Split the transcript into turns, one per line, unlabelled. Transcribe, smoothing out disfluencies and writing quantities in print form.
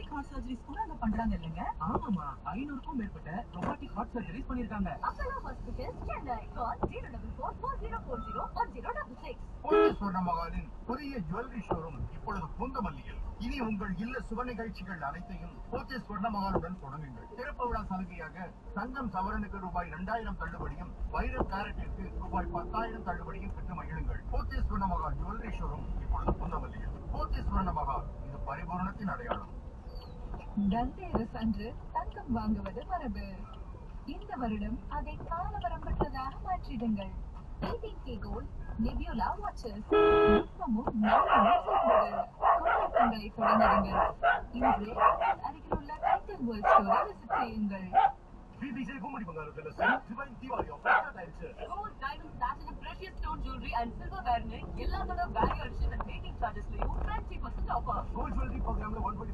Robotic heart surgeries கூட அங்க பண்றாங்க இல்லங்க? ஆமாமா, 500க்கும் மேற்பட்ட ரொபாட்டிக் ஹார்ட் சர்ஜரிஸ் பண்ணிருக்காங்க.
அப்பல்லோ ஹாஸ்பிடல் சென்னை. கால் 044401066.
போத்தீஸ் ஸ்வர்ணமகாலின் புதிய ஜுவல்லரி ஷோரூம் இப்பொழுது பூந்தமல்லியில். இனி உங்கள் இல்ல சுப நிகழ்ச்சிகள் அனைத்தையும் போத்தீஸ் ஸ்வர்ணமகாலுடன் தொடங்குங்கள். திறப்பு விழா சலுகையாக தங்கம் சவரனுக்கு ரூபாய் 2000 தள்ளுபடியும், வைரம் கேரட்டிற்கு ரூபாய் 10,000 தள்ளுபடியும் பெற்று மகிழுங்கள். போத்தீஸ் ஸ்வர்ணமகால் ஜுவல்லரி ஷோரூம் இப்பொழுது பூந்தமல்லியில். போத்தீஸ் ஸ்வர்ணமகால், இது பரிபூரணத்தின் அடையாளம்.
தந்தேரஸ் அன்று தங்கம் வாங்குவது மரபு. இந்த வருடம் அதை கால வரம்பற்றதாக மாற்றிடுங்கள். 18K gold Nebula watches. நுட்பமும் நாணமும் சேர்ந்தது. கொண்டாட்டங்களை தொடங்குங்கள். இன்று அருகிலுள்ள டைட்டன் வேர்ல்ட் ஸ்டோரை விசிட் செய்யுங்கள்.
BBC கும்மடி பங்காளர்கள் டிவைன் தீபாவளி ஆஃபர் ஆயிடுச்சு.
Gold, diamonds, platinum, precious stone jewelry and silver wear எல்லாத்தோட வேல்யூ அடிஷன் அண்ட் மேக்கிங் சார்ஜஸ்லயும் 20% ஆஃபர்.
கோல்ட் ஜுவல்லரி ப்ரோக்ராம்ல 120